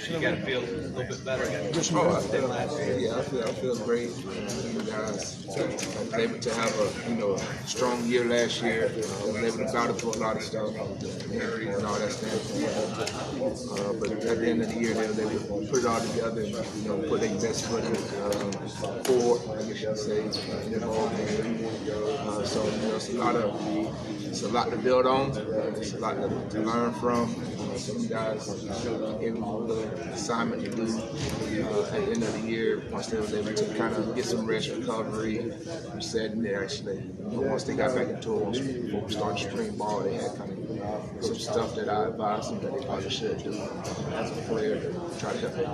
You got to feel a little bit better. I feel great. You guys, I was able to have a strong year last year. I was able to battle for a lot of stuff, injuries and all that stuff. But at the end of the year, they were able to put it all together and put their best foot forward, I guess you could say, in the ball game. So it's a lot to build on. It's a lot to learn from. Some guys gave them a little assignment to do at the end of the year once they were able to kind of get some rest, recovery, reset, and they actually, once they got back into it, before we started spring ball, they had kind of some stuff that I advised them that they probably should do as a player to try to help them.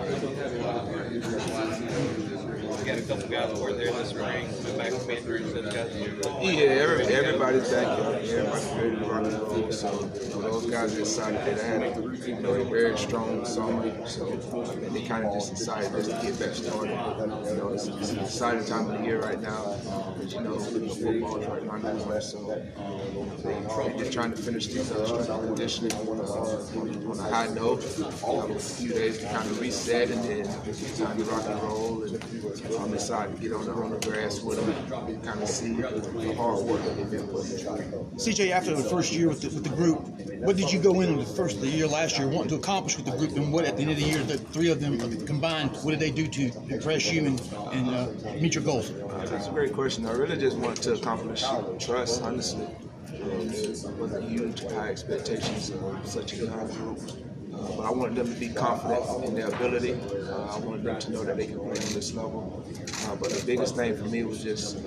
We got a couple guys that were there this spring, went back from injuries. Everybody's back. Everybody's ready to rock and roll. So those guys decided that I had a very strong summer. So they kind of just decided just to get back started. It's an exciting time of the year right now. Football is right around the corner. So they're just trying to finish these strength and conditioning on a high note. Have a few days to kind of reset, and then it's time to rock and roll. And I'm excited to get on the grass with them and kind of see the hard work that they've been putting in. CJ, after the first year with the group, what did you go in the year last year wanting to accomplish with the group, and what at the end of the year, the three of them combined, what did they do to impress you and meet your goals? That's a great question. I really just wanted to accomplish trust, honestly. It wasn't huge, high expectations of such a young group. But I wanted them to be confident in their ability. I wanted them to know that they can play on this level. But the biggest thing for me was just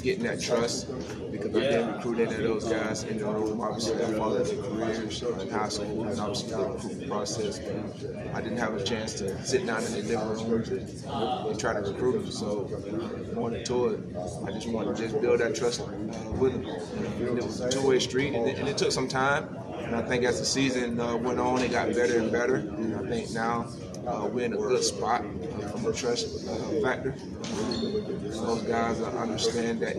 getting that trust, because I've been recruited to those guys in the room. Obviously, I followed their careers in high school and obviously the recruitment process. But I didn't have a chance to sit down in their living rooms and try to recruit them. So going into it, I just wanted to build that trust with them. And it was a two-way street, and it took some time. And I think as the season went on, it got better and better. And I think now we're in a good spot from a trust factor. Those guys understand that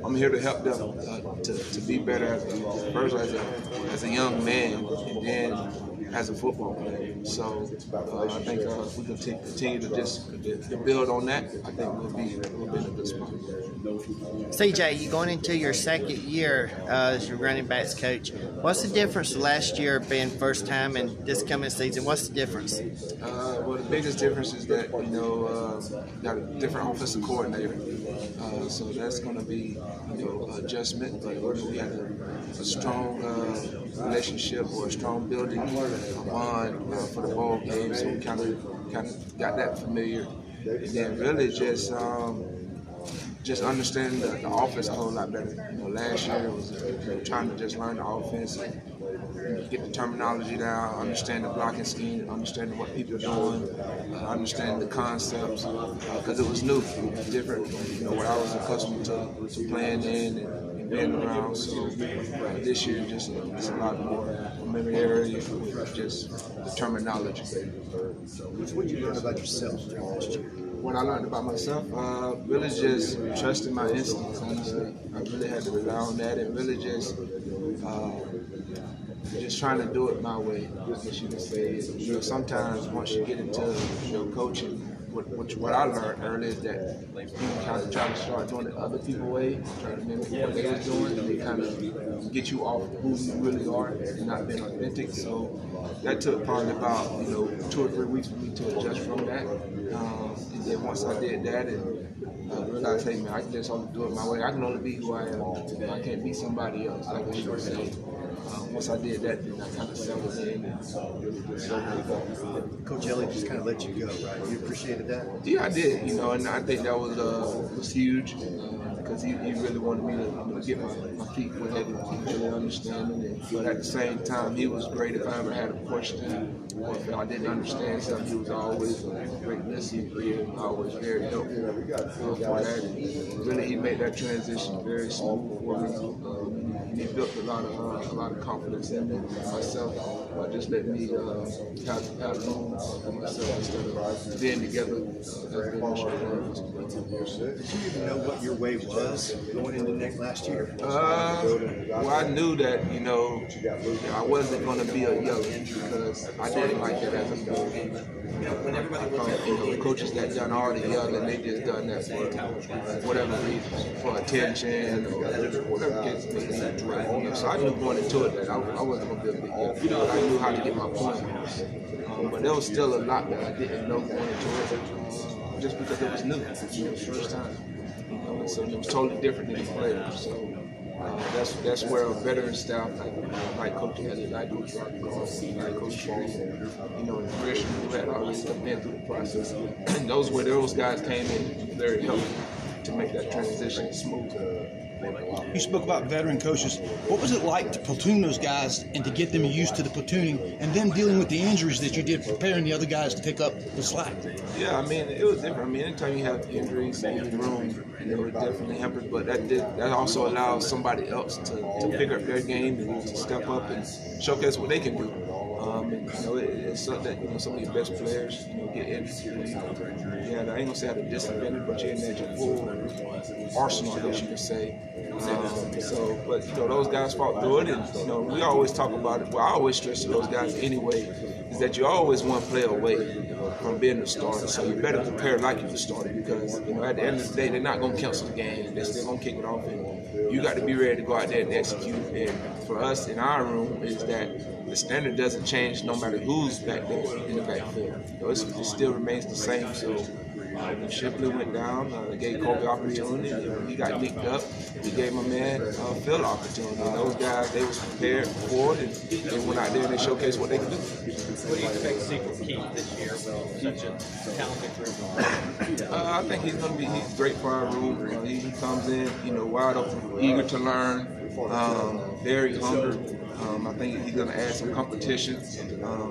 I'm here to help them to be better first as a young man, and then as a football player. So I think if we continue to build on that, I think we'll be in a good spot. CJ, you're going into your second year as your running backs coach. What's the difference last year being first time and this coming season? What's the difference? Well, the biggest difference is that got a different offensive coordinator, so that's going to be adjustment. But we had a strong relationship or a strong building bond for the ball game, so we kind of got that familiar, and then really just understanding the offense a whole lot better. Last year it was trying to just learn the offense and get the terminology down, understand the blocking scheme, understanding what people are doing, understanding the concepts, because it was new, it was different. What I was accustomed to playing in and being around. So this year it's a lot more familiarity with just the terminology. What did you learn about yourself last year? What I learned about myself, really just trusting my instincts, honestly. I really had to rely on that, and really just trying to do it my way, I guess you can say. Sometimes once you get into coaching, what I learned early is that you kind of try to start doing it other people's way, try to mimic what they was doing, and they kind of get you off who you really are and not being authentic. So that took probably about 2 or 3 weeks for me to adjust from that. And then once I did that and realized, hey man, I can just only do it my way. I can only be who I am. I can't be somebody else. I guess you could say. Once I did that, then I kind of settled in and really just Coach Elliott just kind of let you go, right? You appreciated that? Yeah, I did. And I think that was huge because he really wanted me to get my feet wet and really understanding it. But at the same time, he was great if I ever had a question or if I didn't understand something. He was always a great listener, always very helpful for that. And really, he made that transition very smooth for me. He built a lot of confidence in me, myself. just let me have the room for myself instead of being together. Did you even know what your way was going into next last year? Well, I knew that, I wasn't going to be a yellow because I didn't like that as a coach. The coaches that done all the yelling, they just done that for whatever reason, for attention or whatever case may be. So I knew going into it that I wasn't going to be a big yellow. I knew how to get my point. But there was still a lot that I didn't know going into it, just because it was new. It was the first time. So it was totally different than the players. So that's where a veteran staff like Coach Elliott, like Coach Rocky, like Coach Paul, and the Christian who had always been through the process. And those guys came in very helpful to make that transition smooth. You spoke about veteran coaches. What was it like to platoon those guys and to get them used to the platooning and then dealing with the injuries that you did, preparing the other guys to pick up the slack? Yeah, it was different. Anytime you have injuries in the room, they were definitely hampered, but that also allows somebody else to pick up their game and to step up and showcase what they can do. It's something that some of your best players get injured. Yeah, I ain't gonna say at a disadvantage, but you're in at your full arsenal, I guess you could say. But those guys fought through it, and we always talk about it. Well, I always stress to those guys anyway, is that you're always one play away from being a starter. So you better prepare like you're the starter, because at the end of the day, they're not gonna cancel the game. They're still gonna kick it off, and you got to be ready to go out there and execute. And for us in our room is that the standard doesn't change no matter who's back there in the backfield. It still remains the same. So when Shipley went down, they gave Kobe opportunity. And when he got nicked up, we gave my man Phil opportunity. And those guys, they was prepared for it, and they went out there and they showcased what they could do. What do you expect to see from Keith this year with such a talented group? I think he's great for our room. He comes in, wide open, eager to learn, very hungry. I think he's going to add some competition.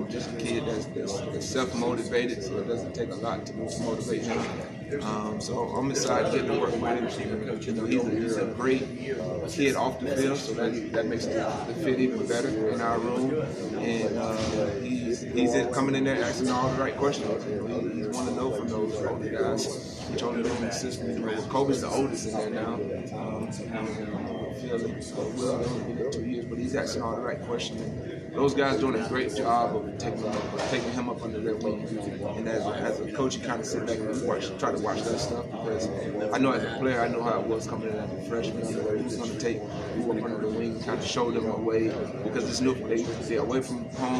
Just a kid that's self-motivated, so it doesn't take a lot to motivate him. So I'm excited to get to work with him. He's a great kid off the field, so that makes the fit even better in our room. And he's coming in there asking all the right questions. He's want to know from those older guys, which only know in the system. Kobe's the oldest in there now. Will only been there 2 years, but he's asking all the right questions. Those guys doing a great job of taking him up under their wing. And as a coach, you kind of sit back and try to watch that stuff, because I know as a player, I know how it was coming in as a freshman. He was going to take you up under the wing, kind of show them a way, because it's new. They're away from home